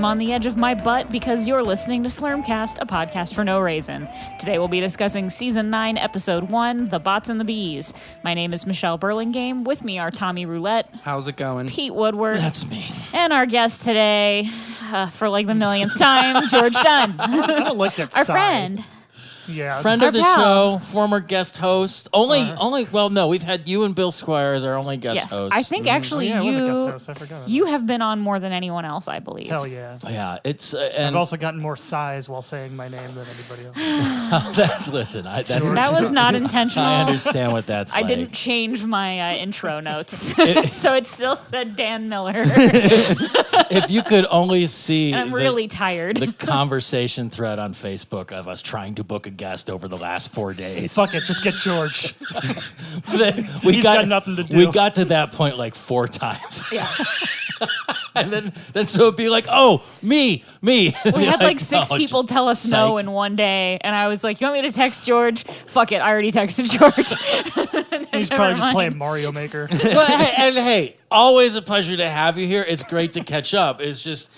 on the edge of my butt because you're listening to Slurmcast, a podcast for no reason. Today we'll be discussing Season 9, Episode 1, The Bots and the Bees. My name is Michelle Burlingame. With me are Tommy Roulette. How's it going? Pete Woodward. That's me. And our guest today, for like the millionth time, George Dunne. I don't like that Our sigh. friend. Yeah. Friend of the pal. show, former guest host. Well, no, we've had you and Bill Squire as our only guest Yes, hosts. I think actually I was a guest host. I forgot. you have been on more than anyone else, I believe. Hell yeah. Yeah, it's I've and also gotten more sighs while saying my name than anybody else. that's listen. That was not intentional. I understand what that's I like. didn't change my intro notes, so it still said Dan Miller. If you could only see, And I'm really tired. the conversation thread on Facebook of us trying to book a guest over the last 4 days. Fuck it, just get George. He's got nothing to do. We got to that point like 4 times, Yeah. and then so it'd be like, oh, me. We had like 6 oh, people just tell us no psych. in one day, and I was like, "You want me to text George? Fuck it, I already texted George." He's Never probably just mind. playing Mario Maker. Well, hey, always a pleasure to have you here. It's great to catch up. It's just,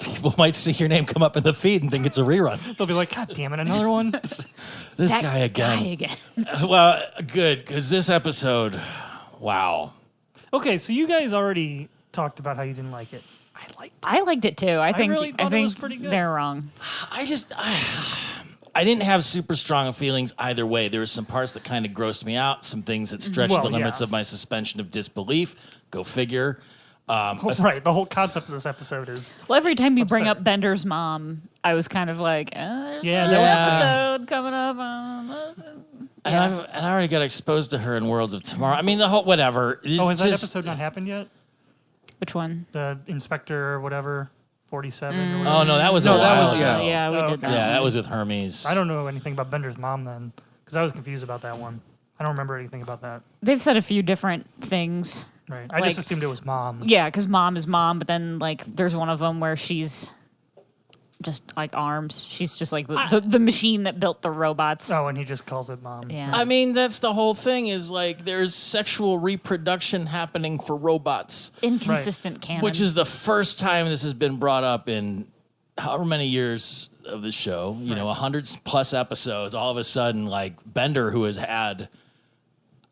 people might see your name come up in the feed and think it's a rerun. They'll be like, God damn it, another one? This That guy again. guy again. Well, good, because this episode, wow. Okay, so you guys already talked about how you didn't like it. I liked it too. I think really thought it was pretty good. they're wrong. I didn't have super strong feelings either way. There were some parts that kind of grossed me out, some things that stretched Well, the limits yeah. of my suspension of disbelief. Go figure. Right, the whole concept of this episode is... Well, every time you bring Upset. up Bender's mom, I was kind of like, there's Yeah, another that was- episode coming up. And I already got exposed to her in Worlds of Tomorrow. I mean, the whole whatever. Oh, has that episode not happened yet? Which one? The Inspector or whatever, 47 or whatever? Oh no, that was No, a that while was- ago. yeah. We Oh, did okay. that. Yeah, that was with Hermes. I don't know anything about Bender's mom then, because I was confused about that one. I don't remember anything about that. They've said a few different things. Right. I Like- just assumed it was mom. Yeah, because mom is mom, but then like there's one of them where she's just like arms. She's just like the machine that built the robots. Oh, and he just calls it mom. Yeah. I mean, that's the whole thing. Is like there's sexual reproduction happening for robots, Inconsistent canon. which is the first time this has been brought up in however many years of the show. 100+ episodes. All of a sudden, like Bender, who has had,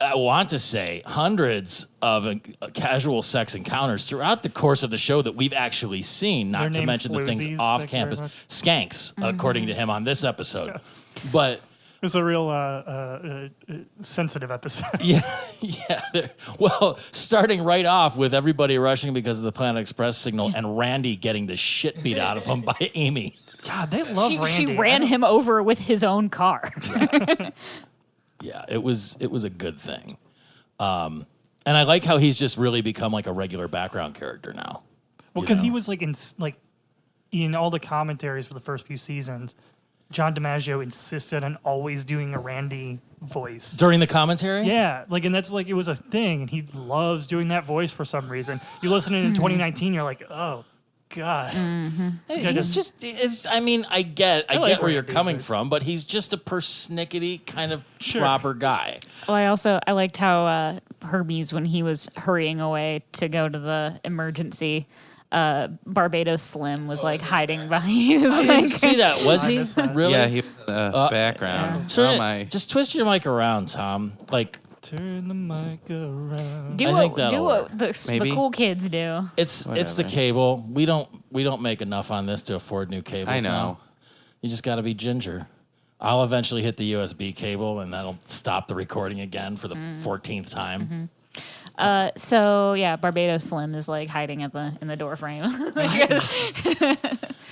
I want to say, hundreds of casual sex encounters throughout the course of the show that we've actually seen, They're not to named mention the things floozies, off thank you very campus. much. Skanks, according to him on this episode. Yes. But It's a real sensitive episode. yeah. Well, starting right off with everybody rushing because of the Planet Express signal and Randy getting the shit beat out of him by Amy. God, they love Randy. she ran him over with his own car. Yeah, it was a good thing. And I like how he's just really become like a regular background character now. Well, because he was like in all the commentaries for the first few seasons, John DiMaggio insisted on always doing a Randy voice. During the commentary? Yeah, and that's like it was a thing, and he loves doing that voice for some reason. You listen in 2019, you're like, oh God. I get like where you're Randy, coming but- from, but he's just a persnickety kind of Sure. proper guy. Well, I liked how Hermes, when he was hurrying away to go to the emergency, Barbados Slim was like hiding behind. He was I like, didn't see that, was I he? missed that. Really? Yeah, he was in the background. Turn Oh it- my! Just twist your mic around, Tom. Like, Turn the mic around. do I think that'll what work. the Maybe. cool kids do. it's the Whatever. cable. We don't make enough on this to afford new cables. I know. Now. You just got to be ginger. I'll eventually hit the USB cable, and that'll stop the recording again for the 14th time. So yeah, Barbados Slim is like hiding in the door frame.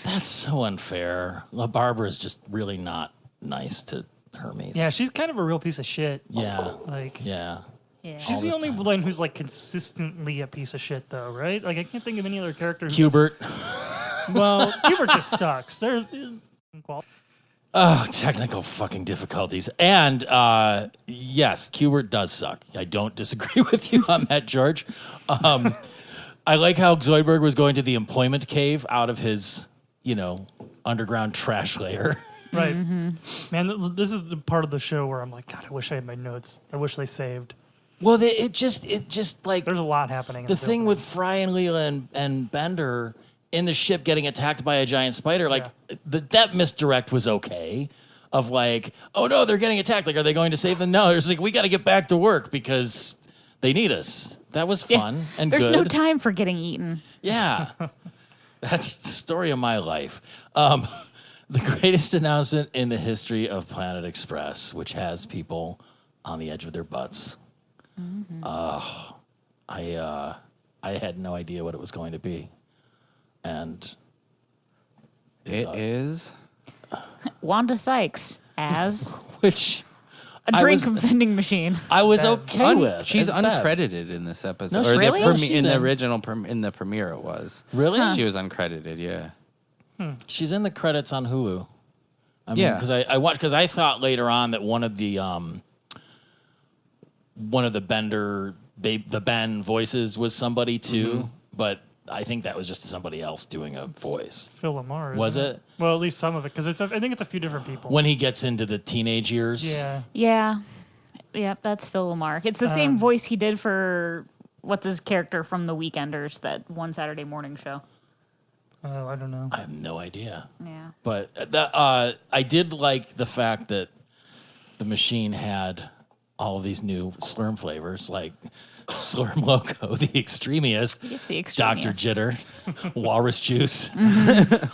That's so unfair. La Barbara's just really not nice to Hermes. Yeah, she's kind of a real piece of shit. Yeah. Like, Yeah. Yeah. she's all the this only time. one who's like consistently a piece of shit, though, right? Like, I can't think of any other character. Who's Hubert. Well, Hubert just sucks. There's Oh, technical fucking difficulties. And yes, Hubert does suck. I don't disagree with you on that, George. I like how Zoidberg was going to the employment cave out of his, underground trash layer. right. Mm-hmm. Man, this is the part of the show where I'm like, God, I wish I had my notes. I wish they saved. Well, it just like There's a lot happening. the thing with Fry and Leela and Bender in the ship getting attacked by a giant spider, like that misdirect was okay. Of like, oh no, they're getting attacked. Like, are they going to save them? No, there's like, we got to get back to work because they need us. That was fun and There's good. no time for getting eaten. Yeah, that's the story of my life. The greatest announcement in the history of Planet Express, which has people on the edge of their butts. Mm-hmm. I had no idea what it was going to be, and It is. Wanda Sykes as which a drink vending machine. I was okay with. She's as Bev. uncredited in this episode. No, or is really? it No, she's in the in. original in the premiere? It was Really? She was uncredited. Yeah. She's in the credits on Hulu. I mean, Yeah. because I watched because I thought later on that one of the Bender the Ben voices was somebody too, but I think that was just somebody else doing a voice. Phil Lamar. Was isn't it? Well, at least some of it, because I think it's a few different people. When he gets into the teenage years. Yeah. Yeah. Yep, that's Phil Lamar. It's the same voice he did for what's his character from The Weekenders, that one Saturday morning show. Oh, I don't know. I have no idea. Yeah. But I did like the fact that the machine had all of these new Slurm flavors, like Slurm Loco, the Extremiest, It's the Dr. Extremiest. Jitter, Walrus Juice,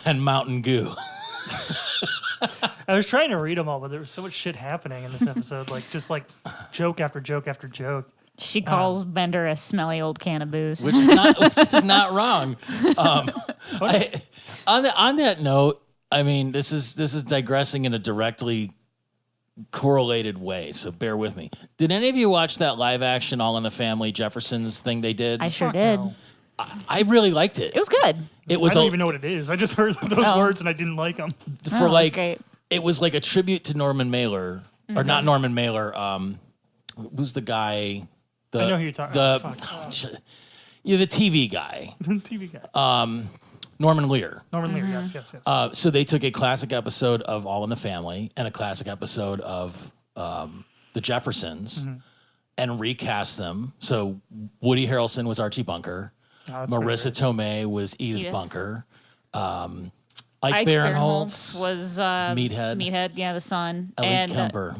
and Mountain Goo. I was trying to read them all, but there was so much shit happening in this episode. Just joke after joke after joke. She calls Bender a smelly old can of booze. Which is not wrong. On that note, I mean, this is digressing in a directly correlated way, so bear with me. Did any of you watch that live action All in the Family Jeffersons thing they did? I sure Fuck did. no. I really liked it. It was good. It was I don't even know what it is. I just heard those words and I didn't like them. for it was like great. it was like a tribute to Norman Mailer, or not Norman Mailer. Who's the guy? I know who you're talking about. You're the TV guy, TV guy. Norman Lear. Norman Lear, yes. So they took a classic episode of All in the Family and a classic episode of The Jeffersons and recast them. So Woody Harrelson was Archie Bunker. Oh, that's Marissa very Tomei was Edith Edith. Bunker. Ike Ike Barinholtz was Meathead. Meathead, yeah, the son. Ellie and Kemper.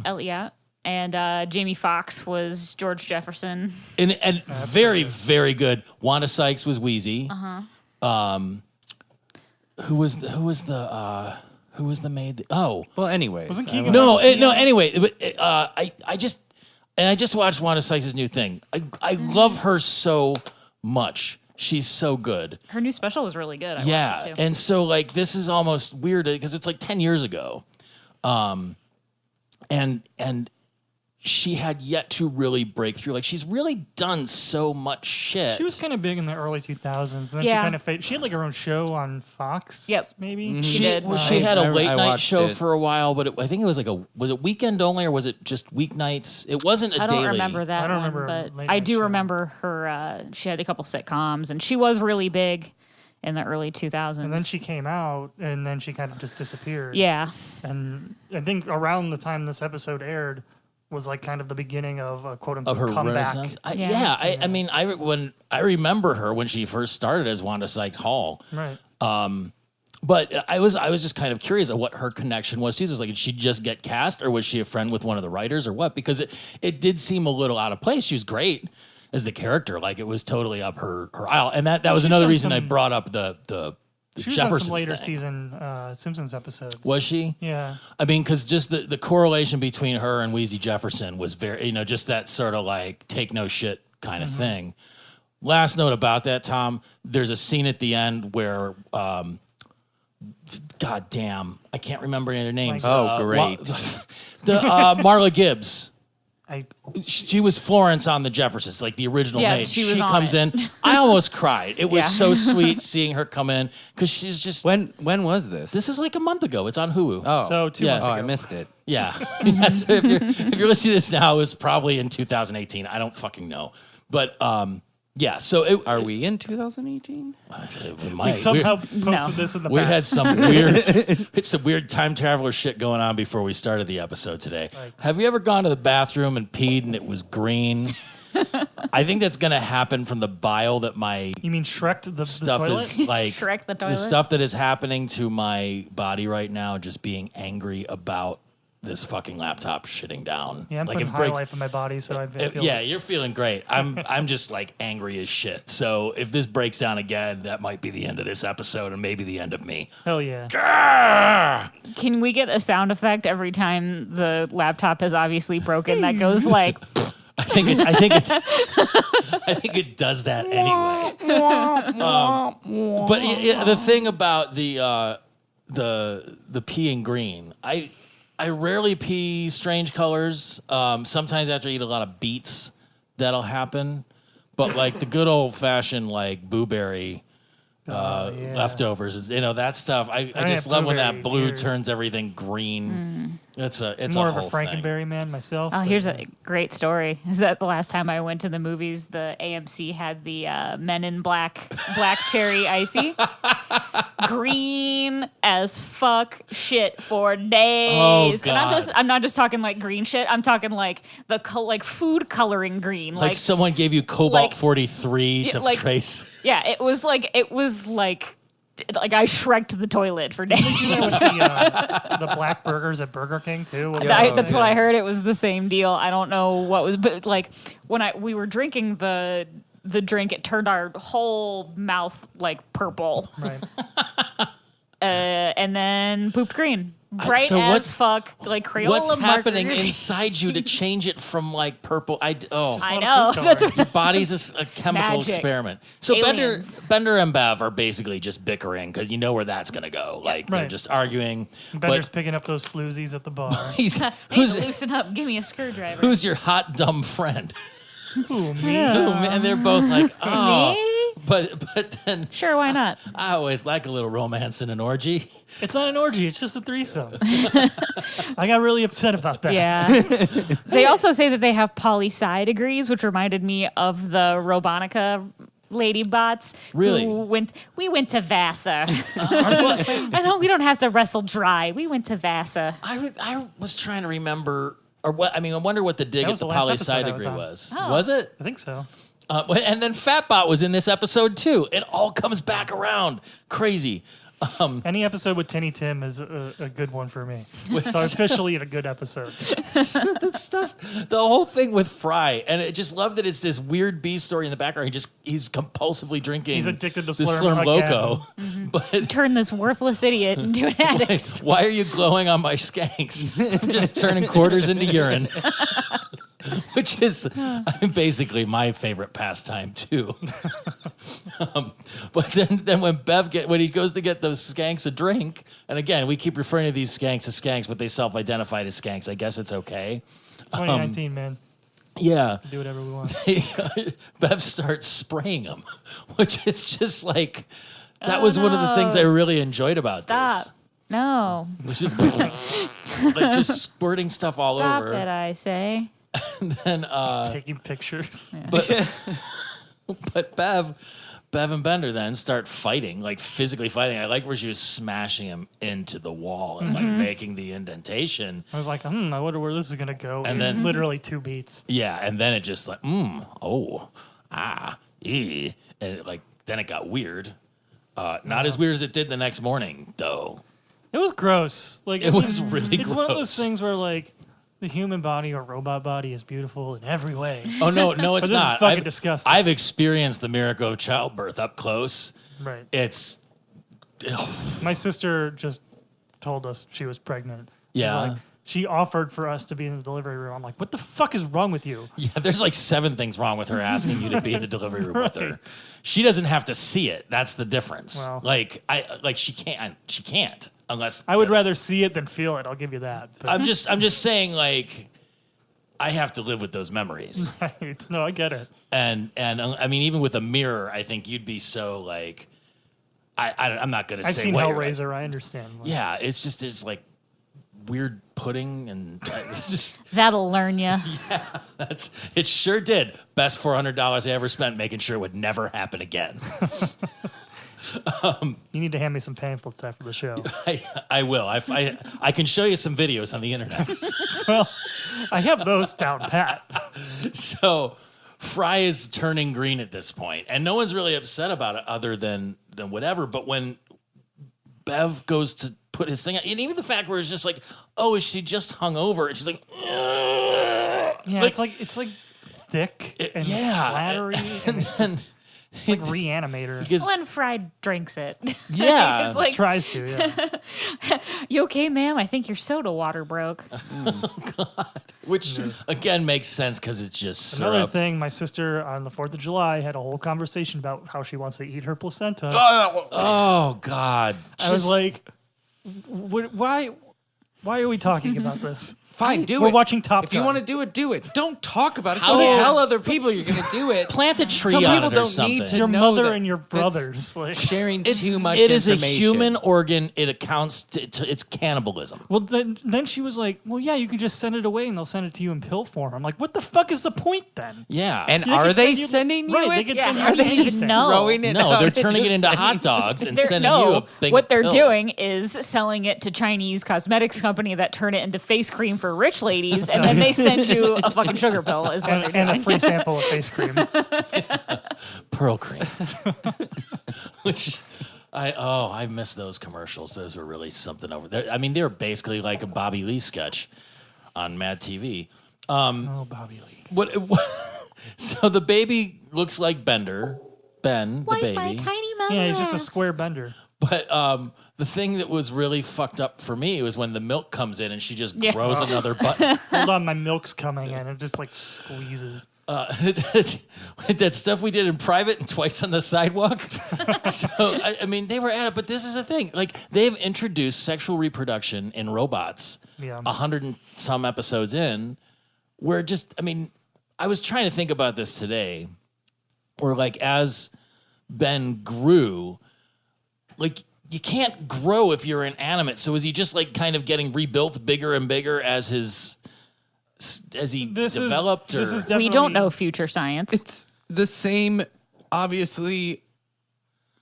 And Jamie Foxx was George Jefferson. And very, very good. Wanda Sykes was Wheezy. Who was the maid? Oh, Well, anyways. Wasn't Keegan- no. Anyway, I just watched Wanda Sykes' new thing. I love her so much. She's so good. Her new special was really good. I watched it too. And so like this is almost weird because it's like 10 years ago, and she had yet to really break through. Like she's really done so much shit. She was kind of big in the early 2000s. And then Yeah. she kind of faded. She had like her own show on Fox. Yep. Maybe. She did. She had a I late night watched show it. for a while, but I think it was like was it weekend only or was it just weeknights? It wasn't a I don't daily. remember that I don't one, remember a but late I night do show. remember her. She had a couple sitcoms, and she was really big in the early 2000s. And then she came out, and then she kind of just disappeared. yeah, And I think around the time this episode aired was like kind of the beginning of a quote of unquote her comeback. renaissance. Yeah. I mean, when I remember her when she first started as Wanda Sykes Hall. Right. But I was just kind of curious of what her connection was to this. Like, did she just get cast, or was she a friend with one of the writers, or what? Because it did seem a little out of place. She was great as the character, like it was totally up her aisle, and that was She's another done reason I some- brought up the She was on Jeffersons some later thing. season Simpsons episodes. Was she? Yeah. I mean, because just the correlation between her and Wheezy Jefferson was very, just that sort of like take no shit kind of thing. Last note about that, Tom, there's a scene at the end where, God damn, I can't remember any of their names. Oh, great. Marla Gibbs. I She was Florence on the Jeffersons, like the original Yeah, maid. she was on comes it. in. I almost cried. It was Yeah. so sweet seeing her come in because she's just. When was this? This is like a month ago. It's on Hulu. Oh. so 2 Yeah. months Oh, ago. I missed it. Yeah. Yeah, so if you're listening to this now, it was probably in 2018. I don't fucking know. But yeah, so Are we in 2018? we We might. somehow posted No. this in the We had past. some weird time traveler shit going on before we started the episode today. Like- Have you ever gone to the bathroom and peed and it was green? I think that's gonna happen from the bile that my You mean Shrek the stuff toilet? is like. Correct the toilet. stuff that is happening to my body right now, just being angry about this fucking laptop shitting down. Yeah, I'm like putting it high breaks. life in my body, so I feel Yeah, you're feeling great. I'm just like angry as shit. So if this breaks down again, that might be the end of this episode and maybe the end of me. hell yeah. Can we get a sound effect every time the laptop has obviously broken that goes like, I think it does that anyway. But the thing about the peeing green, I rarely pee strange colors. Sometimes after I eat a lot of beets, that'll happen. But like the good old fashioned like blueberry leftovers, that stuff. I just had love when that blueberry blue years. turns everything green. It's More a of a whole thing. Frankenberry man myself. oh, but, here's a great story. Is that the last time I went to the movies, the AMC had the Men in Black cherry icy. Green as fuck shit for days. Oh, And God. I'm not just talking like green shit. I'm talking like the food coloring green. Like someone gave you Cobalt like- 43 to like- trace. yeah, it was like I Shrek'd the toilet for days. With the black burgers at Burger King too. Was That's what I heard. It was the same deal. I don't know what was, but like when we were drinking the drink, it turned our whole mouth like purple, Right. and then pooped green, bright so as what's- fuck, like Crayola. What's happening marker. inside you to change it from like purple? I lot of know. food That's coloring. Your body's a chemical Magic. experiment. So Aliens. Bender and Bev are basically just bickering because you know where that's going to go. Like they're Right. just arguing. Bender's picking up those floozies at the bar. He's, I need to who's, loosen up. Give me a screwdriver. who's your hot dumb friend? Ooh, me. And they're both like, oh. Me? But then Sure, why not? I always like a little romance in an orgy. It's not an orgy. It's just a threesome. I got really upset about that. Yeah. They also say that they have poli-sci degrees, which reminded me of the Robonica lady bots. Really? We went to Vassar. I know we don't have to wrestle dry. We went to Vassar. I was trying to remember, or what? I mean, I wonder what the dig That at was the the last poli episode sci I was degree on. was. Oh. Was it? I think so. And then Fatbot was in this episode too. It all comes back around. Crazy. Any episode with Tinny Tim is a good one for me. It's officially a good episode. That stuff, the whole thing with Fry, and I just love that it's this weird B story in the background. He's compulsively drinking. He's addicted to the Slurm Slurm Loco. But Turn this worthless idiot into an addict. why are you glowing on my skanks? I'm just turning quarters into urine. Which is basically my favorite pastime too. But then when he goes to get those skanks a drink, and again we keep referring to these skanks as skanks, but they self-identified as skanks. I guess it's okay. 2019, man. Yeah, Do whatever we want. Bev starts spraying them, which is just like that was one of the things I really enjoyed about Stop. No. this. Which is like just squirting stuff all Stop over. it, I say. And Just taking pictures. But Bev and Bender then start fighting, like physically fighting. I like where she was smashing him into the wall and like making the indentation. I was like, I wonder where this is going to go. And And then- then literally 2 beats. Yeah, and then it just like, and it, like then it got weird. Not as weird as it did the next morning, though. It was gross. Like It was really It's one of those gross. things where like the human body or robot body is beautiful in every way. Oh no, it's But this is not. fucking disgusting. I've experienced the miracle of childbirth up close. Right. It's My sister just told us she was pregnant. She's Yeah. like, she offered for us to be in the delivery room. I'm like, what the fuck is wrong with you? yeah. There's like 7 things wrong with her asking you to be in the delivery room with her. She doesn't have to see it. That's the difference. Well. She can't unless I would rather see it than feel it. I'll give you that. But I'm just saying, like, I have to live with those memories. right. No, I get it. And I mean, even with a mirror, I think you'd be so like, I'm not gonna I've say seen what you're Hellraiser. I understand. Yeah, it's like weird pudding, and it's just That'll learn you. it sure did. Best $400 I ever spent making sure it would never happen again. You need to hand me some pamphlets after the show. I will. I can show you some videos on the internet. Well, I have those down pat. So Fry is turning green at this point, and no one's really upset about it other than whatever. But when Bev goes to put his thing out, and even the fact where it's just like, oh, is she just hungover? And she's like, Yeah, it's like thick and splattery, and it's like Reanimator. When Fry drinks it. Yeah. He's like, Tries to, yeah. you okay, ma'am? I think your soda water broke. Which, again, makes sense because it's just Another syrup. thing, my sister on the 4th of July had a whole conversation about how she wants to eat her placenta. Oh, God. I was like, why are we talking about this? Fine, do it. We're watching Top If Gun. you want to do it, do it. Don't talk about it. How Don't did- tell other people you're going to do it. Plant a tree Some on people it or don't something. need to Your know mother that and your that's brothers. Like, sharing too much It is a information. human organ. It accounts to it's cannibalism. well, then she was like, well, yeah, you can just send it away and they'll send it to you in pill form. I'm like, what the fuck is the point then? Yeah. And They are could they send you- sending you right, it? they could Yeah. send you Are they anything. just no. throwing it no, out they're and turning it just into sending- hot dogs and They're- sending you a thing what of they're pills. doing is selling it to Chinese cosmetics company that turn it into face cream for rich ladies, and then they send you a fucking sugar pill. Is what they're And a doing. free sample of face cream. Pearl cream. Which I miss those commercials. Those were really something over there. I mean, they were basically like a Bobby Lee sketch on Mad TV. Oh, Bobby Lee. What so the baby looks like Ben, the baby. my tiny mouse. Yeah, he's just a square bender. But the thing that was really fucked up for me was when the milk comes in and she just Yeah. grows another button. Hold on, my milk's coming in. It just like squeezes. That stuff we did in private and twice on the sidewalk. So, I mean, they were at it, but this is the thing. Like, they've introduced sexual reproduction in robots Yeah. 100 and some episodes in, where just, I mean, I was trying to think about this today, where, like, as Ben grew, like, you can't grow if you're inanimate. So is he just, like, kind of getting rebuilt bigger and bigger as he developed? This or? is definitely, We don't know future science. It's the same, obviously,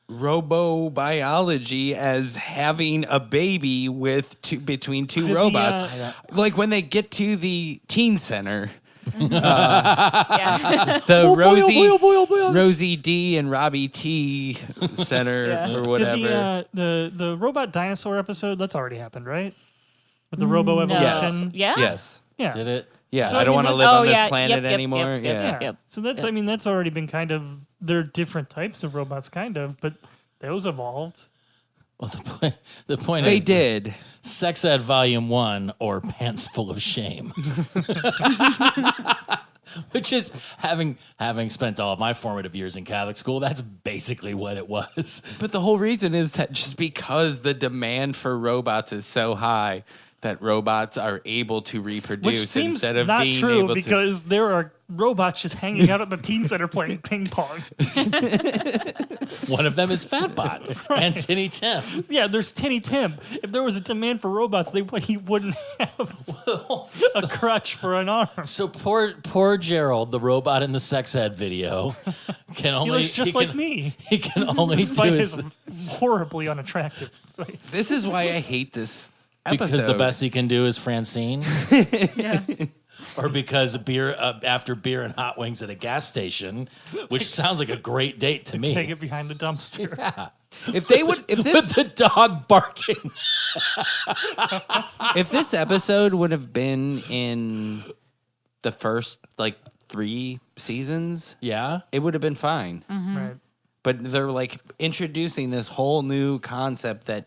robo-biology as having a baby with between two The, robots. Like when they get to the teen center, yeah. the boy. Rosie D and Robbie T center Yeah. or Did whatever. the robot dinosaur episode? That's already happened, right? With the robo evolution. Yeah. Yes. Yeah. Did it? Yeah, So, I I don't mean, want to that- live Oh, on this yeah, planet yep, anymore. yep, yeah. Yeah. So that's, I mean, that's already been kind of, they're different types of robots, kind of, but those evolved. Well, the point They is, did. Sex Ed Volume 1 or Pants Full of Shame. Which is, having spent all of my formative years in Catholic school, that's basically what it was. But the whole reason is that just because the demand for robots is so high, that robots are able to reproduce Which seems instead of not being true able to. because there are robots just hanging out at the teen center playing ping pong. One of them is Fatbot and Tinny Tim. Yeah, there's Tinny Tim. If there was a demand for robots, he wouldn't have a crutch for an arm. So poor Gerald, the robot in the Sex Ed video, can only... He looks just like me, He can only despite do his his... horribly unattractive face. This is why I hate this episode. Because the best he can do is Francine? Yeah. Or because after beer and hot wings at a gas station, which sounds like a great date to me. Take it behind the dumpster. If they would, if With this, the dog barking. if this episode would have been in the first like 3 seasons, Yeah. it would have been fine. Right. But they're like introducing this whole new concept that,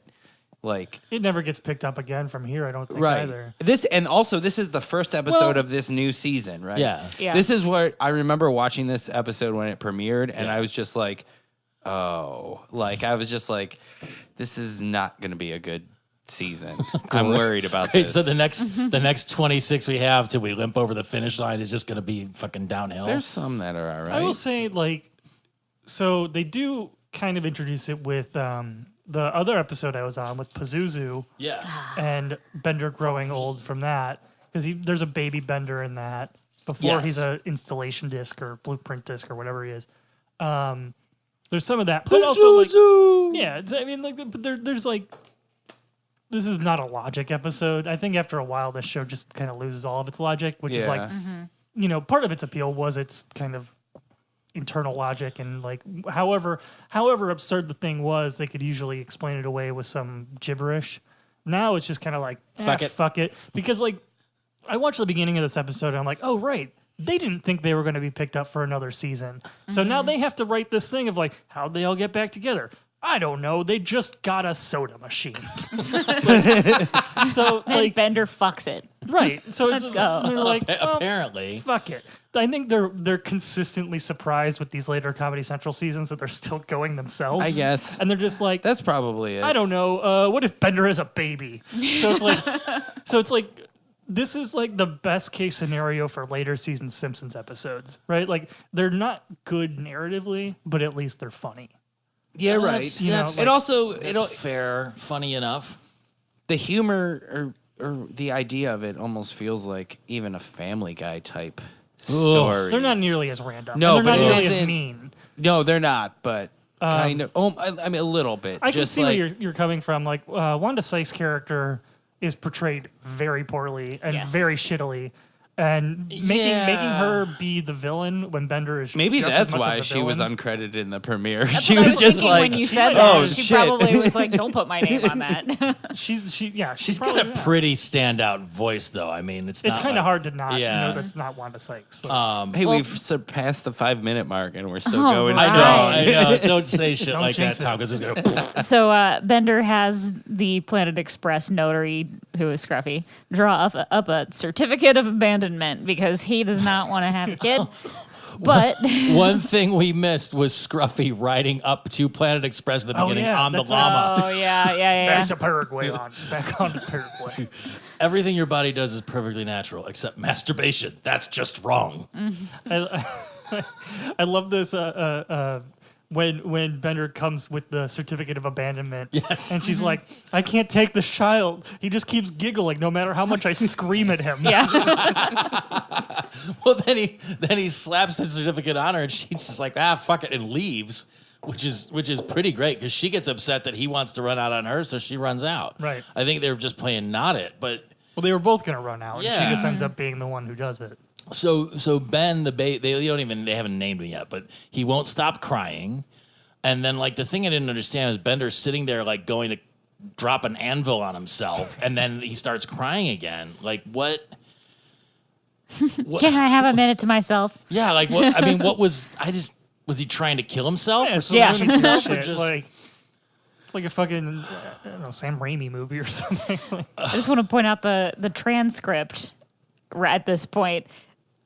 like, It never gets picked up again from here, I don't think right. either. This and also this is the first episode Well- of this new season, right? Yeah. Yeah. This is what I remember watching this episode when it premiered, and Yeah. I was just like, oh, like I was just like, this is not going to be a good season. I'm worried about Okay, this. so the next 26 we have till we limp over the finish line is just going to be fucking downhill. There's some that are all I will right. say, like, so they do kind of introduce it with the other episode I was on with Pazuzu yeah. and Bender growing old from that. Because there's a baby Bender in that before Yes. he's a installation disc or blueprint disc or whatever he is. There's some of that. But also, like, yeah, I mean, like, but there's like, this is not a logic episode. I think after a while, this show just kind of loses all of its logic, which is like, Yeah. you know, part of its appeal was its kind of internal logic and like however absurd the thing was, they could usually explain it away with some gibberish. Now it's just kind of like fuck it, because like I watched the beginning of this episode and I'm like, oh right, they didn't think they were going to be picked up for another season, so now they have to write this thing of like, how'd they all get back together? I don't know. They just got a soda machine. So like Bender fucks it. right. So Let's go. they're like, Apparently. fuck it. I think they're consistently surprised with these later Comedy Central seasons that they're still going themselves. I guess. And they're just like, That's probably it. I don't know. What if Bender is a baby? So it's like this is like the best case scenario for later season Simpsons episodes, right? Like they're not good narratively, but at least they're funny. Yeah, right. That's- You know, that's- like- It also It's fair, funny enough. the humor or the idea of it almost feels like even a Family Guy type story. They're not nearly as random. No, and they're but not it nearly as isn't- mean. No, they're not. But kind of. Oh, I mean, a little bit. I can Just see like, where you're coming from. Like Wanda Sykes' character is portrayed very poorly and Yes. very shittily, and making her be the villain when Bender is Maybe just that's as much why of the she was villain. uncredited in the premiere. That's She what I was just thinking like, when you said oh that. She shit. probably was like, "Don't put my name on that." She's She's probably, got a pretty standout voice, though. I mean, it's It's not kind of like- hard to not Yeah. know that's not Wanda Sykes. So. Hey, Well- we've surpassed the 5-minute mark and we're still Oh, going right. strong. I know. Don't say shit Don't like that, jinx it. Tom, because it's gonna. So Bender has the Planet Express notary, who is Scruffy, draw up a certificate of abandonment because he does not want to have a kid. But One thing we missed was Scruffy riding up to Planet Express at the Oh, beginning yeah, on the that's llama. oh yeah. back to Paraguay back on to Paraguay. Everything your body does is perfectly natural, except masturbation. That's just wrong. I love this when Bender comes with the certificate of abandonment. Yes. And she's like, I can't take this child. He just keeps giggling no matter how much I scream at him. Yeah. Well, then he slaps the certificate on her, and she's just like, fuck it, and leaves, which is pretty great because she gets upset that he wants to run out on her, so she runs out. Right. I think they were just playing not it, but Well, they were both going to run out. And Yeah. she just ends up being the one who does it. so Ben they haven't named him yet, but he won't stop crying, and then like the thing I didn't understand is Bender's sitting there like going to drop an anvil on himself, and then he starts crying again. Like what? Can I have a minute to myself? Yeah, like what? I mean, what was? Was he trying to kill himself? Yeah, or so Yeah. ruining some something? Or shit. just- Like, it's like a fucking I don't know, Sam Raimi movie or something. I just want to point out the transcript at this point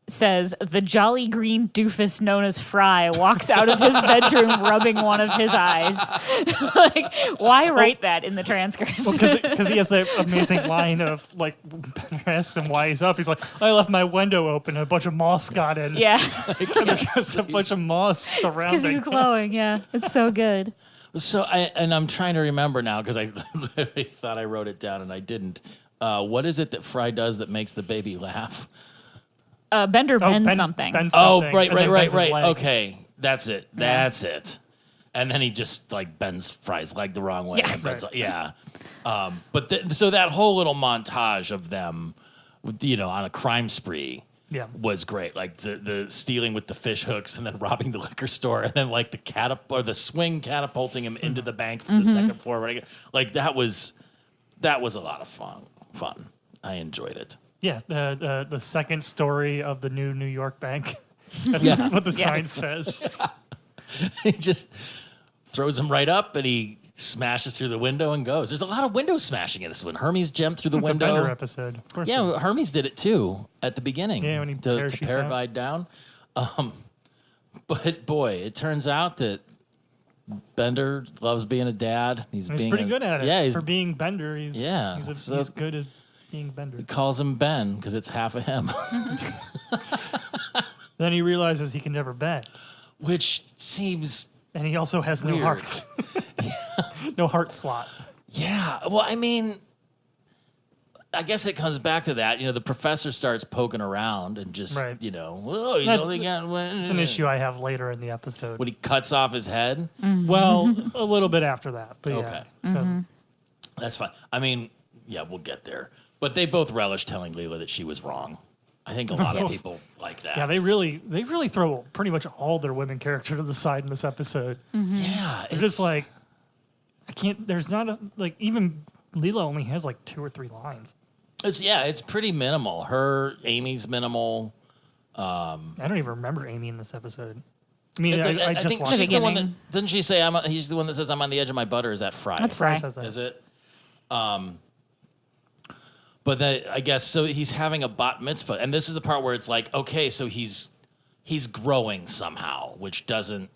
says the jolly green doofus known as Fry walks out of his bedroom rubbing one of his eyes. Like, why write that in the transcript? Well, because he has that amazing line of like, Bender asks him why he's up. He's like, I left my window open and a bunch of moths got in. Yeah, And there's just a bunch of moths surrounding. because he's glowing. Yeah, it's so good. So I'm trying to remember now because I literally thought I wrote it down and I didn't. What is it that Fry does that makes the baby laugh? Bender bends bends- something. bends Oh, something, right. and then bends his leg. Okay, that's it. That's it. And then he just like bends Fry's leg the wrong way. Yeah. And bends- yeah. But so that whole little montage of them, on a crime spree. Yeah. Was great. Like the stealing with the fish hooks and then robbing the liquor store and then like the swing catapulting him into the bank from the second floor. Like that was a lot of fun. I enjoyed it. Yeah, the second story of the new New York bank. That's what the sign says. He just throws him right up and he smashes through the window and goes. There's a lot of window smashing in this one. Hermes jumped through the It's window. a Bender episode. Of course. Yeah, Hermes did it too at the beginning. Yeah, when he to parachutes paraglide down. But boy, it turns out that Bender loves being a dad. He's pretty good at it. Yeah, For being Bender, he's so- good at being Bender. calls him Ben because it's half of him, Then he realizes he can never bend. which seems And he also has no Weird. heart. No heart slot. yeah. Well, I mean, I guess it comes back to that. The professor starts poking around and just Right. oh, That's- they got It's an issue I have later in the episode. when he cuts off his head. Well, a little bit after that. But Okay. yeah. So That's fine. I mean, yeah, we'll get there. But they both relish telling Leela that she was wrong. I think a lot of people like that. Yeah, they really throw pretty much all their women character to the side in this episode. Yeah, They're just like, I can't. There's not a like even Leela only has like 2 or 3 lines. It's pretty minimal. Amy's minimal. I don't even remember Amy in this episode. I mean, I just think watched she's it. the one that doesn't she say he's the one that says I'm on the edge of my butter. Is that Fry? That's Fry. Says that. Is it? But I guess so. He's having a bat mitzvah, and this is the part where it's like, okay, so he's growing somehow, which doesn't.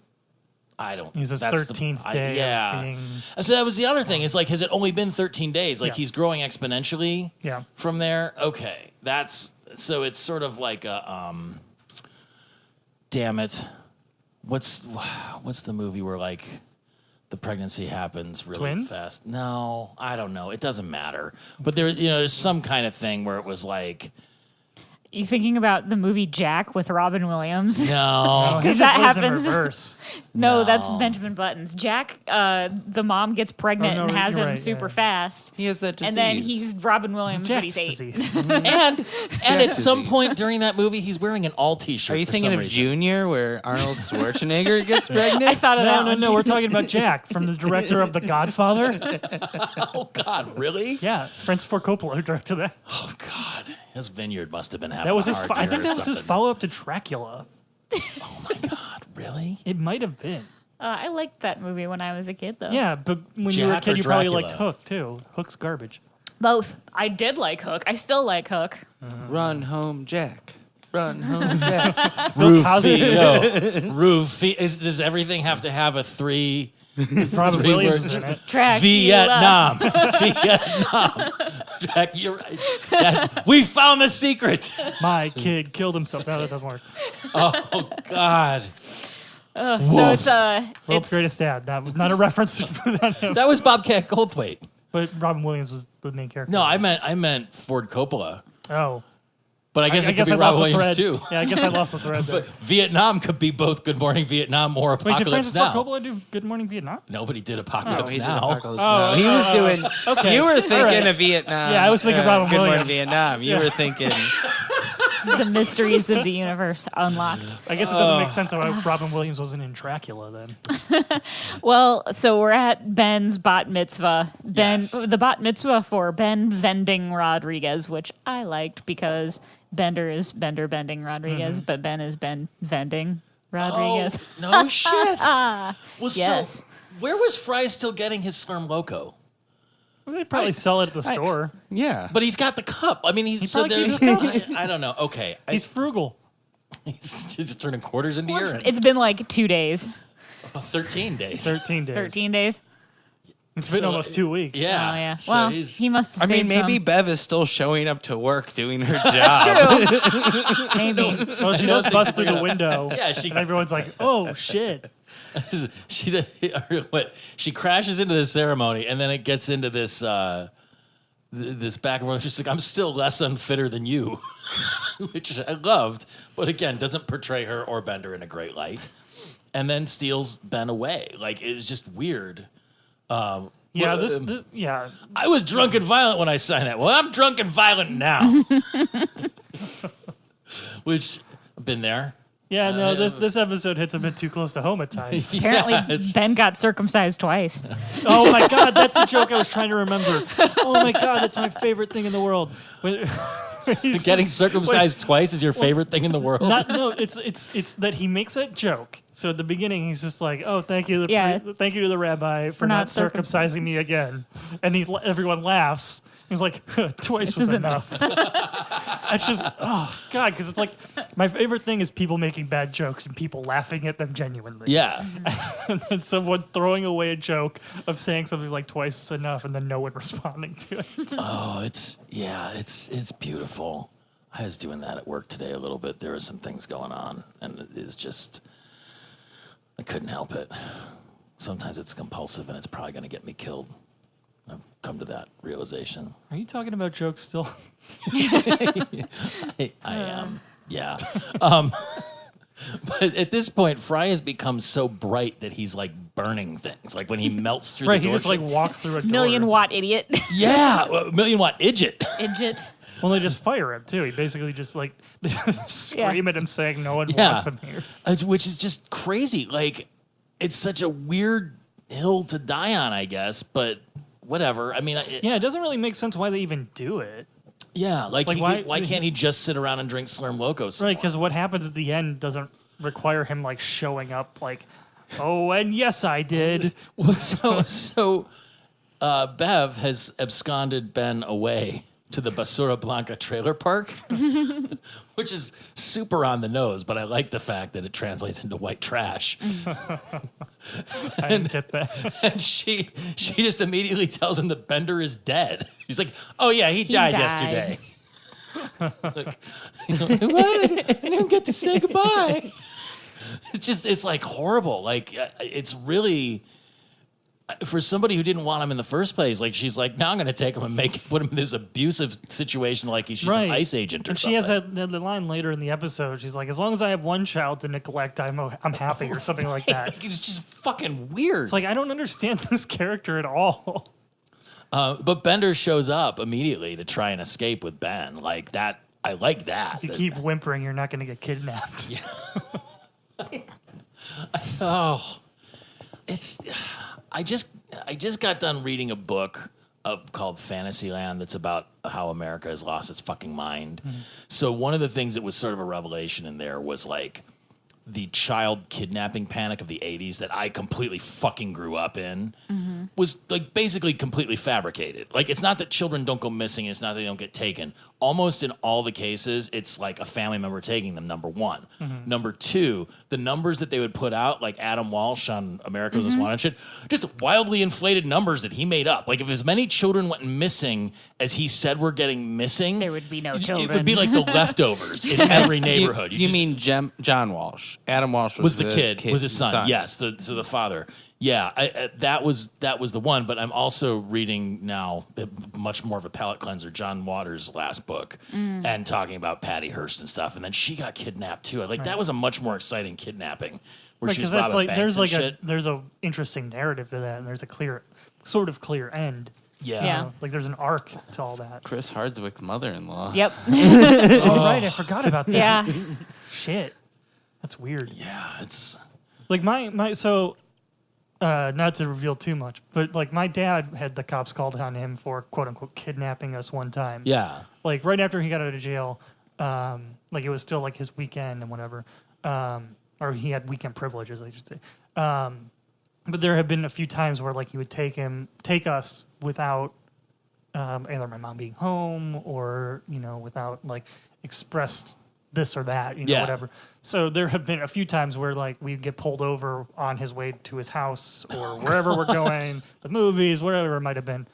I don't. He's his that's 13th day. Yeah. Of being, So that was the other thing. Is like, has it only been 13 days? Like he's growing exponentially. Yeah. From there, okay, so it's sort of like a damn it, what's the movie where like the pregnancy happens really Twins? fast? No, I don't know. It doesn't matter. But there's some kind of thing where it was like, You thinking about the movie Jack with Robin Williams? no, he just that lives in happens- reverse. No, that's No. Benjamin Button's. Jack, the mom gets pregnant Oh, no, and has you're him right, super yeah. fast. He has that disease. And then he's Robin Williams, but Jack's he's 8. disease. and at some disease. point during that movie, he's wearing an all T-shirt. Are you for thinking some of reason. Junior, where Arnold Schwarzenegger gets I pregnant? thought of that one. No, we're talking about Jack from the director of The Godfather. Oh God, really? Yeah, Francis Ford Coppola who directed that. Oh God, his vineyard must have been having. That was a his. hard I year think or that was his something. follow-up to Dracula. Oh my God, really? It might have been. I liked that movie when I was a kid, though. Yeah, but when you were a Jack kid, or you probably Dracula? liked Hook too. Hook's garbage. Both. I did like Hook. I still like Hook. Run home, Jack. Run home, Jack. Rufio. Does everything have to have a 3? Robin 3 Williams words. is in it. Vietnam. Vietnam. Jack, you're right. We found the secret. My kid killed himself. No, that doesn't work. Oh God. So Woof. it's World's it's Greatest Dad. That was not a reference to that. That was Bobcat Goldthwait. But Robin Williams was the main character. No, I meant Ford Coppola. Oh. But I guess it could be I Robin lost the Williams thread. too. Yeah, I guess I lost the thread there. But Vietnam could be both Good Morning Vietnam or Wait, did Apocalypse Francis Now. Ford Coppola do Good Morning Vietnam? Nobody did No, Apocalypse he did Now. Apocalypse Oh, Now. He was doing. Okay. You were thinking right. of Vietnam. Yeah, I was thinking Robin Good Morning Williams. Vietnam. You were thinking. This is the mysteries of the universe unlocked. I guess it doesn't make sense why Robin Williams wasn't in Dracula then. Well, so we're at Ben's bat mitzvah. Yes. The bat mitzvah for Ben Vending Rodriguez, which I liked because Bender is Bender Bending Rodriguez, but Ben is Ben Vending Rodriguez. Oh, no shit. Well, Yes. so where was Fry still getting his Slurm Loco? Well, they probably sell it at the store. Yeah. But he's got the cup. I mean, he's so probably there. keeps the I don't know. Okay, He's frugal. he's just turning quarters into urine. It's been like 2 days, 13 days. 13 days. 13 days. It's been So, almost 2 weeks. Yeah. Oh, yeah. So Well, he's- he must have I mean, saved maybe some. Bev is still showing up to work doing her That's job. true. Maybe. Well, she does bust through the window. Yeah, she- And everyone's like, oh, shit. She crashes into the ceremony, and then it gets into this this back and forth. She's like, "I'm still less unfitter than you," which I loved, but again, doesn't portray her or Bender in a great light. And then steals Ben away. Like, it's just weird. Yeah, Well, this yeah. I was drunk and violent when I signed that. Well, I'm drunk and violent now. Which I've been there. Yeah, no, this episode hits a bit too close to home at times. Apparently, Yeah, it's- Ben got circumcised twice. Oh my god, that's the joke I was trying to remember. Oh my god, that's my favorite thing in the world. He's- Getting circumcised twice is your favorite thing in the world. it's that he makes that joke. So at the beginning, he's just like, "Oh, thank you, Yeah. thank you to the rabbi for not circumcising me again," and everyone laughs. He's like, "Twice was just enough." It's just, oh god, because it's like my favorite thing is people making bad jokes and people laughing at them genuinely. Yeah. And then someone throwing away a joke of saying something like "twice is enough" and then no one responding to it. Oh, it's beautiful. I was doing that at work today a little bit. There were some things going on, and it is just, I couldn't help it. Sometimes it's compulsive, and it's probably going to get me killed. I've come to that realization. Are you talking about jokes still? I am, yeah. But at this point, Fry has become so bright that he's like burning things. Like when he melts through Right, the he door. just like walks through a door. Million watt idiot. Yeah, well, million watt idjit. Idjit. Well, they just fire him too. He basically just like they just scream at him saying no one wants him here. Which is just crazy. Like, it's such a weird hill to die on, I guess, but whatever. I mean, it doesn't really make sense why they even do it. Yeah, like why can't he just sit around and drink Slurm Loco? Right, because what happens at the end doesn't require him like showing up like, oh, and yes, I did. Well, so Bev has absconded Ben away to the Basura Blanca trailer park, which is super on the nose, but I like the fact that it translates into white trash. I didn't get that. And she just immediately tells him that Bender is dead. She's like, "Oh yeah, he died yesterday." Like, what? I didn't get to say goodbye. It's like horrible. Like, it's really, for somebody who didn't want him in the first place, like, she's like, now I'm going to take him and put him in this abusive situation like she's an ICE agent or and something. She has the line later in the episode. She's like, as long as I have one child to neglect, I'm happy, or something like that. Like, it's just fucking weird. It's like, I don't understand this character at all. But Bender shows up immediately to try and escape with Ben. Like, that, I like that. If you keep whimpering, you're not going to get kidnapped. Yeah. Oh, I just got done reading a book called Fantasyland that's about how America has lost its fucking mind. Mm-hmm. So one of the things that was sort of a revelation in there was like the child kidnapping panic of the 80s that I completely fucking grew up in was like basically completely fabricated. Like, it's not that children don't go missing, it's not that they don't get taken. Almost in all the cases, it's like a family member taking them, number one. Number two, the numbers that they would put out, like Adam Walsh on America's Most Wanted shit, just wildly inflated numbers that he made up. Like, if as many children went missing as he said were getting missing, there would be no children. It would be like the leftovers in every neighborhood. You mean John Walsh? Adam Walsh was the kid, was his son. Yes, so the father. Yeah, that was the one. But I'm also reading now much more of a palate cleanser, John Waters' last book, and talking about Patty Hearst and stuff. And then she got kidnapped too. Like, that was a much more exciting kidnapping, where she was robbing banks and shit. There's a interesting narrative to that, and there's a clear end. Yeah. Like, there's an arc to all that. Chris Hardwick's mother-in-law. Yep. Oh, right, I forgot about that. Yeah. Shit, that's weird. Yeah, it's like so. Not to reveal too much, but like my dad had the cops called on him for quote unquote kidnapping us one time. Yeah. Like right after he got out of jail, like it was still like his weekend and whatever, or he had weekend privileges, I should say. But there have been a few times where like he would take us without either my mom being home or without like expressed this or that, whatever. So there have been a few times where like we'd get pulled over on his way to his house or wherever we're going, the movies, whatever it might have been,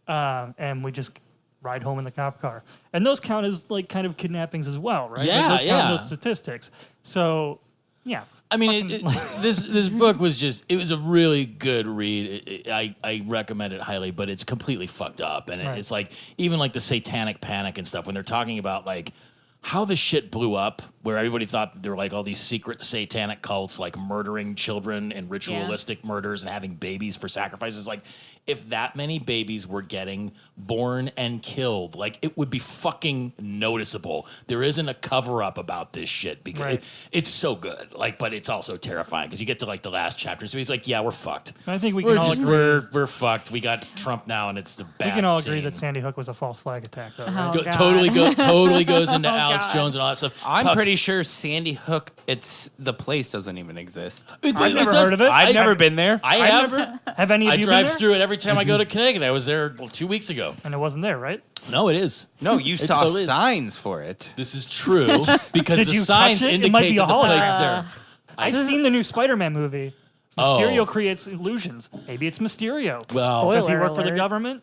and we just ride home in the cop car. And those count as like kind of kidnappings as well, right? Yeah, like those count in those statistics. So yeah. I mean, this book was it was a really good read. I recommend it highly, but it's completely fucked up. And it's like, even like the satanic panic and stuff, when they're talking about like how the shit blew up, where everybody thought that there were like all these secret satanic cults like murdering children and ritualistic murders and having babies for sacrifices. Like, if that many babies were getting born and killed, like, it would be fucking noticeable. There isn't a cover up about this shit because it's so good. Like, but it's also terrifying because you get to like the last chapter, so he's like, yeah, we're fucked. I think we can all agree. We're fucked. We got Trump now, and it's the bad. We can all scene. agree that Sandy Hook was a false flag attack, though. Right? Totally goes into Alex Jones and all that stuff. I'm pretty sure Sandy Hook, the place doesn't even exist. I've never heard of it. I've never been there. I have. Have any of you been there? I drive through it every time I go to Connecticut. I was there 2 weeks ago. And it wasn't there, right? No, it is. No, you saw signs for it. This is true because Did the you signs touch it? indicate It might be that a the place hologram. is there. I've seen the new Spider-Man movie. Mysterio creates illusions. Maybe it's Mysterio. Well, does he Spoiler work for the alert. government?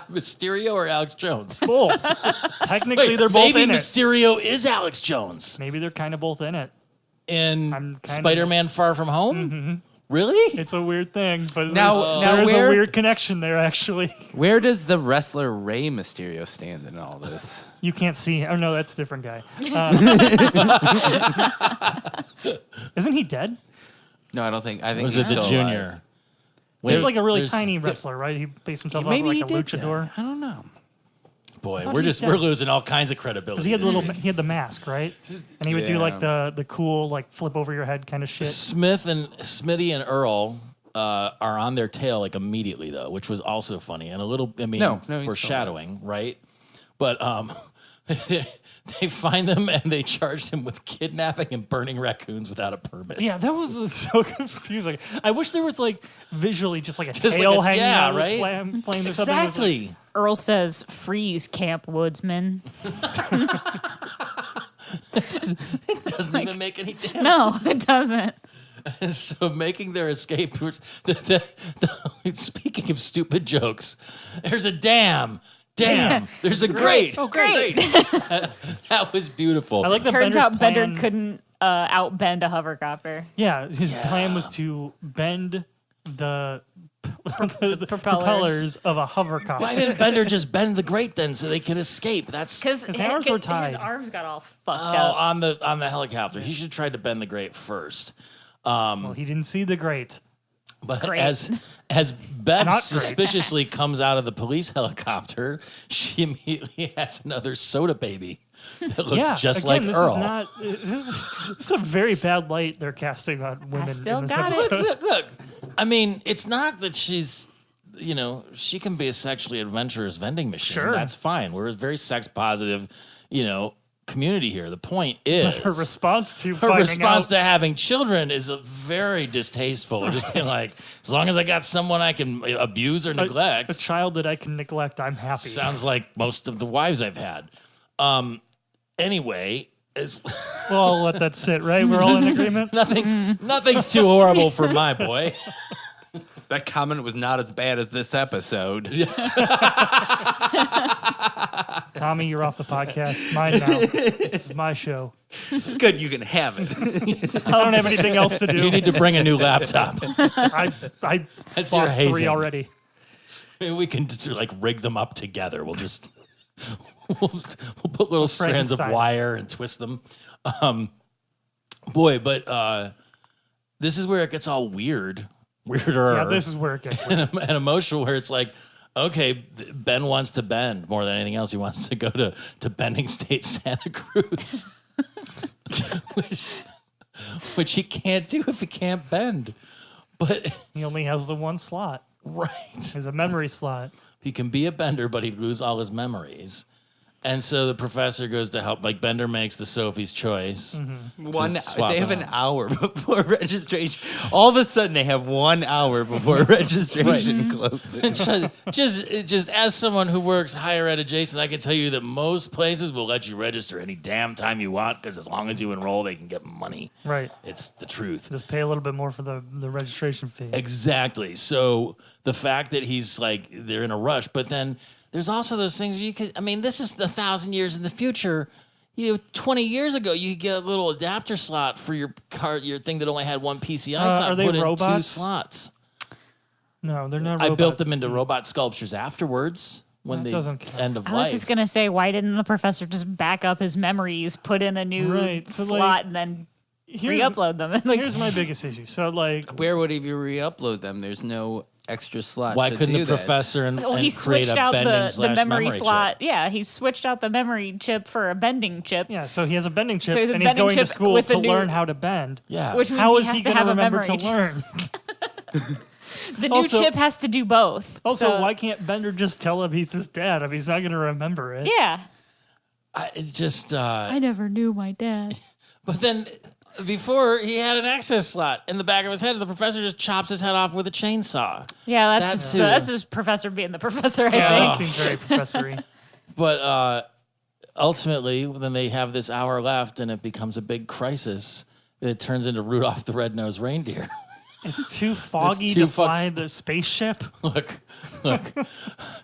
Mysterio or Alex Jones? Both. Technically, they're both maybe in Mysterio is Alex Jones it. Maybe they're kind of both in it. in Spider-Man: Far From Home. Mm-hmm. Really? It's a weird thing, but Now there's a where- weird connection there, actually. Where does the wrestler Rey Mysterio stand in all this? You can't see. Oh, no, that's a different guy. Isn't he dead? No, I don't think. I think Was he's it the still junior? alive. He's like a really there's- tiny wrestler, right? He based himself off Maybe like he a did. luchador. I don't know. Boy, thought we're he's we're dead. losing all kinds of credibility. Because he had this week. he had the mask, right? And he would do like the cool like flip over your head kind of shit. Smitty and Earl are on their tail like immediately though, which was also funny and a little. I mean, No, he's foreshadowing, right? But they find them and they charged him with kidnapping and burning raccoons without a permit. Yeah, that was so confusing. I wish there was like visually just like a Just tail like hanging yeah, out right? of flame or something. It was like- Exactly. Earl says, "Freeze, Camp Woodsman." It doesn't even make any damn No, it doesn't. sense. So making their escape. Speaking of stupid jokes, there's a dam. There's a grate. Oh, great. That was beautiful. I like that Turns Bender's out Bender plan- couldn't outbend a hovercopter. Yeah, his plan was to bend the propellers. propellers of a hovercopter. Why didn't Bender just bend the grate then so they could escape? That's Because His arms were tied. His arms got all fucked oh, up. on the helicopter. He should have tried to bend the grate first. Well, he didn't see the grate. But Great. as Beth Not great. suspiciously comes out of the police helicopter, she immediately has another soda baby that looks Yeah, just again, like this Earl. Is not, this is a very bad light they're casting on women still in this got it. episode. Look. I mean, it's not that she's, she can be a sexually adventurous vending machine. Sure. That's fine. We're a very sex positive, community here. The point is Her response to her finding response out, to having children is a very distasteful. Just being like, as long as I got someone I can abuse or neglect. a child that I can neglect, I'm happy. Sounds like most of the wives I've had. Anyway, Well, I'll let that sit, right? We're all in agreement? nothing's too horrible for my boy. That comment was not as bad as this episode. Tommy, you're off the podcast. It's mine now. This is my show. Good, you can have it. I don't have anything else to do. You need to bring a new laptop. I That's your lost 3 hazing. already. We can just rig them up together. We'll just we'll put little strands of Frankenstein. wire and twist them. But this is where it gets all weirder. Yeah, this is where it gets weird. and emotional, where it's like, okay, Ben wants to bend more than anything else. He wants to go to Bending State, Santa Cruz, which he can't do if he can't bend. But He only has the one slot. right, There's a memory slot. he can be a bender, but he'd lose all his memories. And so the professor goes to help. Like Bender makes the Sophie's Choice. They have an hour before registration. All of a sudden, they have 1 hour before registration closes. And just as someone who works higher ed adjacent, I can tell you that most places will let you register any damn time you want because as long as you enroll, they can get money. Right. It's the truth. Just pay a little bit more for the registration fee. Exactly. So the fact that he's like, they're in a rush, but then there's also those things where you could, this is 1,000 years in the future. 20 years ago, you could get a little adapter slot for your card, your thing that only had one PCI slot. Are they put in 2 robots? slots. No, they're not I robots. built them into robot sculptures afterwards when That they doesn't count. end of I was life. just gonna say, why didn't the professor just back up his memories, put in a new Right, so, slot, like, and then Here's- re-upload them? And, Here's my biggest issue. So, like, Where would he re-upload them? There's no extra slot. Why to couldn't do the professor and, well, and he create switched a out bending the slash memory slot. chip? Yeah, he switched out the memory chip for a bending chip, yeah, so he has a bending chip, So he has a and he's bending going to chip school with a to new- learn how to bend. Yeah. which means How he is has he to going have to a remember memory to chip. learn? The new Also- chip has to do both. Also, so, why can't Bender just tell him he's his dad if he's not going to remember it? Yeah, It's just, I never knew my dad. but then before he had an access slot in the back of his head, and the professor just chops his head off with a chainsaw. Yeah, That's that's too- just professor being the professor. I Yeah, think. that seems very professory. But ultimately, then they have this hour left, and it becomes a big crisis. It turns into Rudolph the Red-Nosed Reindeer. It's too foggy It's too to fly the spaceship. Look.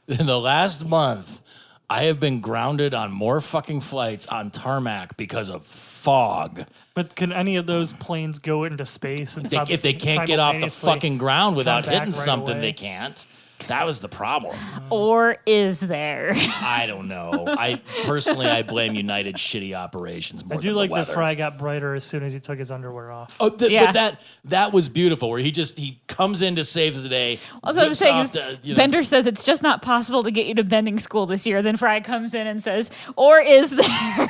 In the last month, I have been grounded on more fucking flights on tarmac because of fog. But can any of those planes go into space and If they can't get off the simultaneously fucking ground without back hitting right something, away? they can't. That was the problem. Or is there? I don't know. I blame United shitty operations more I do than like the weather. that Fry got brighter as soon as he took his underwear off. Oh, Yeah. but that was beautiful. Where he comes in to save the day. Also, what I'm whips saying off is, Bender says it's just not possible to get you to bending school this year. Then Fry comes in and says, "Or is there?"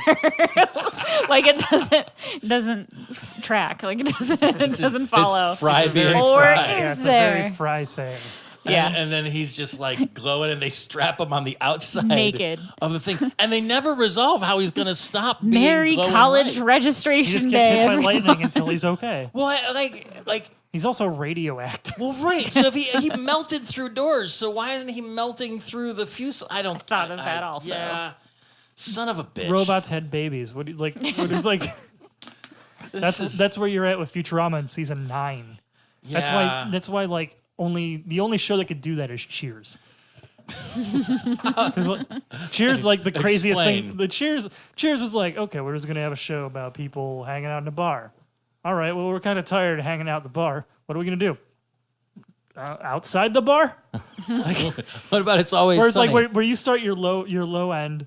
Like it doesn't track. Like it doesn't follow. It's Fry being Or Fry. Yeah, is it's a very there? Fry saying. Yeah. And then he's just like glowing, and they strap him on the outside Naked. of the thing, and they never resolve how he's going to stop. Being Merry glowing college white. He registration just gets day. hit by everyone. lightning until he's okay. Well, like. He's also radioactive. Well, right. So if he melted through doors, so why isn't he melting through the fuselage? I don't thought of that also. Yeah, son of a bitch. Robots had babies. What do you like? What is like? That's where you're at with Futurama in season 9. Yeah. That's why like the only show that could do that is Cheers. Because Cheers like the craziest Explain. thing. The Cheers was like, okay, we're just gonna have a show about people hanging out in a bar. All right, well we're kind of tired of hanging out at the bar. What are we gonna do? Outside the bar? What about It's Always Where it's Sunny? like where you start your low end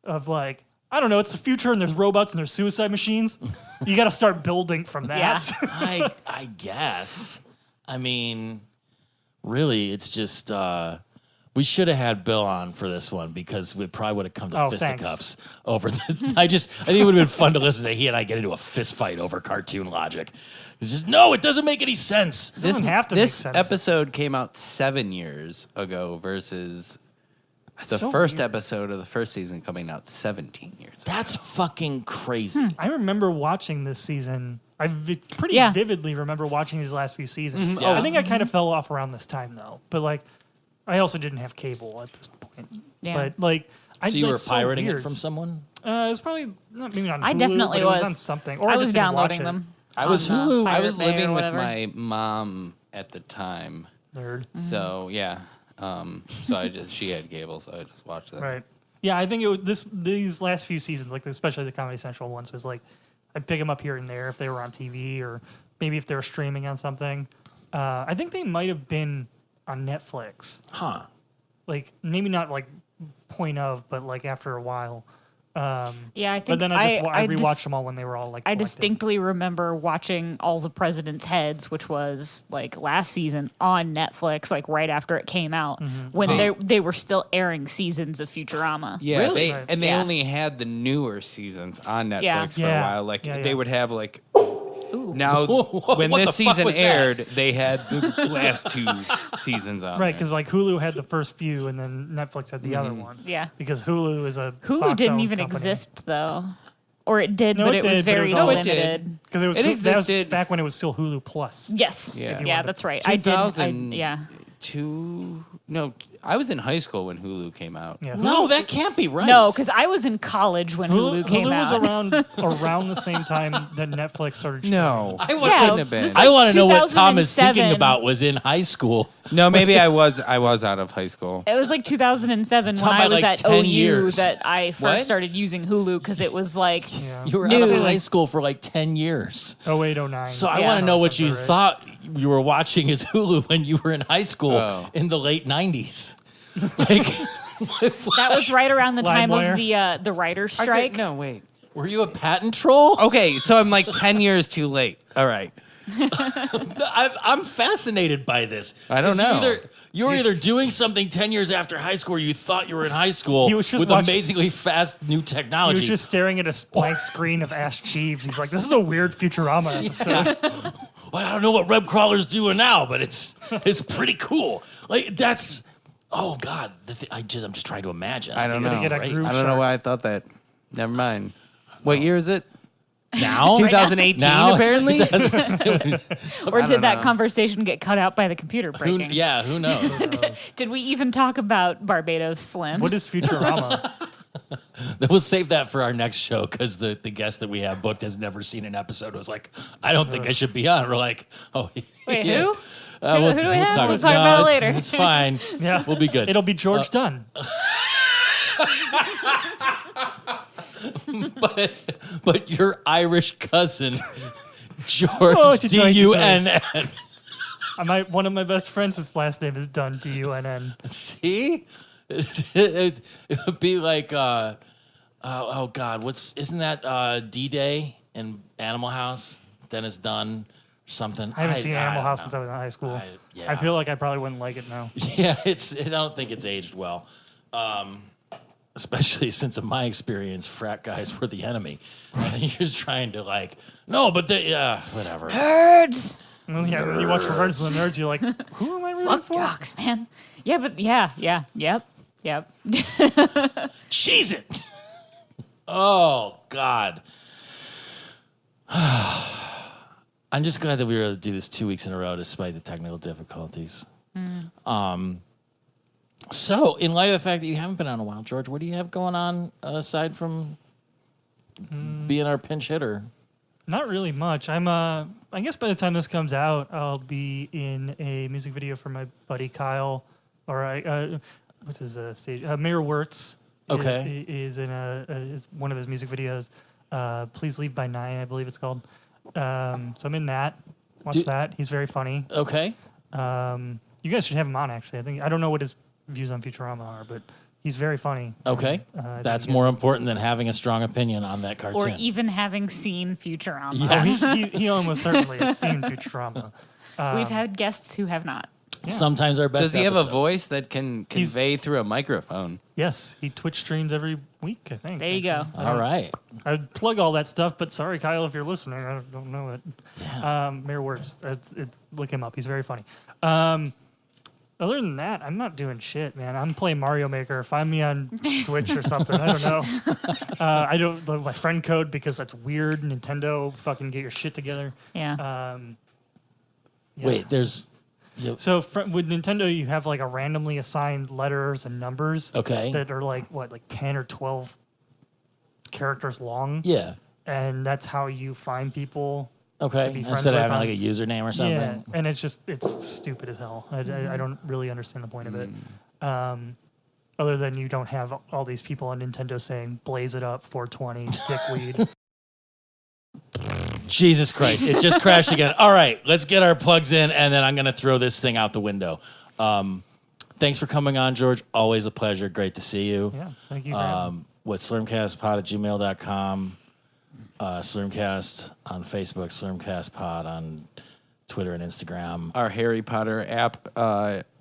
of like, I don't know, it's the future and there's robots and there's suicide machines. You got to start building from that. Yeah. I guess. I mean, really, it's just we should have had Bill on for this one because we probably would have come to fisticuffs over the. I think it would have been fun to listen to he and I get into a fist fight over cartoon logic. It's just no, it doesn't make any sense. It doesn't have to make This sense. episode came out 7 years ago versus the so first weird. episode of the first season coming out 17 years ago. That's fucking crazy. I remember watching this season. I pretty Yeah. vividly remember watching these last few seasons. Mm-hmm. Yeah. I think I kind of fell off around this time though. But like, I also didn't have cable at this point. Yeah. But like, So you were that's so pirating it weird. from someone? It was probably not maybe on Hulu, I definitely but it was was. on something. Or I I was just didn't watch downloading it. them. I was on, Hulu. I Pirate was Bay living or with whatever. my mom at the time, Nerd. so yeah. So she had cable, so I just watched that. Right. Yeah, I think it was these last few seasons, like especially the Comedy Central ones, was like I'd pick them up here and there if they were on TV or maybe if they were streaming on something. I think they might have been on Netflix. Huh. Like maybe not like point of, but like after a while. Yeah, I think. But then I rewatched just- them all when they were all like. I collected. distinctly remember watching All the President's Heads, which was like last season on Netflix, like right after it came out, when they were still airing seasons of Futurama. Yeah, Really? they Yeah. only had the newer seasons on Netflix Yeah. for Yeah. a while. Like Yeah, they yeah. would have like now when What the this fuck season was that? aired, they had the last 2 seasons on. Right, there. because like Hulu had the first few, and then Netflix had the other Mm-hmm. ones. Yeah. Because Hulu is a Hulu didn't even exist though, or it did, No, but it it was did, but it very was all- No, it did. limited. because it was It that was existed. back when it was still Hulu Plus. Yes. Yeah. If you Yeah, wanted- that's right. I did. 2000 yeah. No, I was in high school when Hulu came out. Yeah, No, that can't be right. No, because I was in college when Hulu came Hulu out. was around the same time that Netflix started. No, I it want Yeah, couldn't have been. this- I want to know what Tom is 2007. thinking about was in high school. No, maybe I was out of high school. It was like 2007 when Talking I about, was like, at 10 OU years. that I first What? started using Hulu because it was like Yeah. You were New. out of high school for like 10 years. 0809. So I Yeah. want to know what Sounds you about right. thought you were watching as Hulu when you were in high school Oh. in the late 90s. Like, that was right around the time of LimeWire? the writer's Okay, strike. No, wait. were you a patent troll? Okay, so I'm like 10 years too late. All right. I'm fascinated by this. I don't 'Cause know. You were either doing something 10 years after high school or you thought you were in high school He was just with watching- amazingly fast new He technology. was just staring at a blank screen of Ask Jeeves. He's like, "This is a weird Futurama episode." Well, I don't know what web crawler's doing now, but it's pretty cool. Like that's oh god, I'm just trying to imagine. I don't gonna know. get a Right. groove I don't know shark. why I thought that. Never mind. What year is it? Now 2018, Now it's apparently. 2000 Or I did don't that know. conversation get cut out by the computer who, breaking? yeah, who knows? Did we even talk about Barbados Slim? What is Futurama? We'll save that for our next show because the guest that we have booked has never seen an episode. Was like, I don't think I should be on. We're like, oh, Wait, yeah. who? Who do we have? talk We'll talk about it later. It's fine. Yeah, We'll be good. It'll be George Dunne. But your Irish cousin, Oh, George D-U-N-N. One of my best friends, his last name is Dunne, D-U-N-N. See? It would be like, oh God, isn't that D-Day in Animal House? Dennis Dunn or something? I haven't seen Animal don't House know. since I was in high school. Yeah. I feel like I probably wouldn't like it now. Yeah, I don't think it's aged well. Especially since in my experience, frat guys were the enemy. And you're just trying to whatever. Nerds. Well, yeah, when you watch Reverse of the Nerds, you're like, who am I rooting Fuck for? jocks, man. Yeah, but yep. Cheese it. Oh God. I'm just glad that we were able to do this 2 weeks in a row despite the technical difficulties. So, in light of the fact that you haven't been on a while, George, what do you have going on aside from being our pinch hitter? Not really much. I guess by the time this comes out, I'll be in a music video for my buddy Kyle, what's his stage? Mayor Wirtz. Okay. Is in is one of his music videos. Please Leave by 9, I believe it's called. So I'm in that. Watch that. He's very funny. Okay. You guys should have him on. Actually, I don't know what his views on Futurama are, but he's very funny. Okay. That's more important than having a strong opinion on that cartoon. Or even having seen Futurama. Yes. He almost certainly has seen Futurama. We've had guests who have not. Yeah. Sometimes our best Does he have a episodes. voice that can convey through a microphone? Yes, he Twitch streams every week, I think. There you go. All right. I'd plug all that stuff, but sorry, Kyle, if you're listening, I don't know it. Yeah. Mayor Wirtz, look him up. He's very funny. Other than that, I'm not doing shit, man. I'm playing Mario Maker. Find me on Switch or something. I don't know. I don't love my friend code because that's weird. Nintendo, fucking get your shit together. Yeah. Yeah. Wait, there's... So with Nintendo, you have like a randomly assigned letters and numbers Okay. that are like 10 or 12 characters long. Yeah. And that's how you find people. Okay. To be friends Instead of with having on- like a username or something. Yeah, and it's stupid as hell. I don't really understand the point of it. Other than you don't have all these people on Nintendo saying "Blaze it up, 420, dickweed." Jesus Christ. It just crashed again. All right, let's get our plugs in, and then I'm going to throw this thing out the window. Thanks for coming on, George. Always a pleasure. Great to see you. Yeah, thank you. For having me. slurmcastpod@gmail.com. Slurmcast on Facebook, Slurmcastpod on Twitter and Instagram. Our Harry Potter app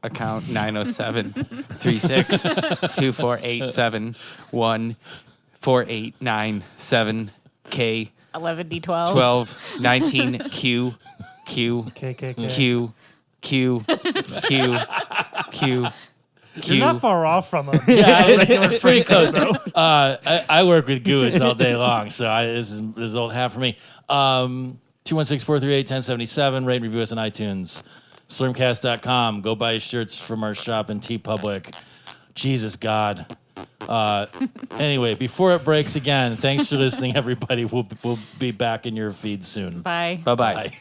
account 907-36-24871-4897-K 11D12. 1219 KKK. Q. You're not far off from him. Yeah, it's pretty close. I work with GUIDs all day long, so this is old hat for me. 216-438-1077. Rate and review us on iTunes. Slurmcast.com. Go buy shirts from our shop in TeePublic. Jesus God. Anyway, before it breaks again, thanks for listening, everybody. We'll be back in your feed soon. Bye. Bye-bye. Bye.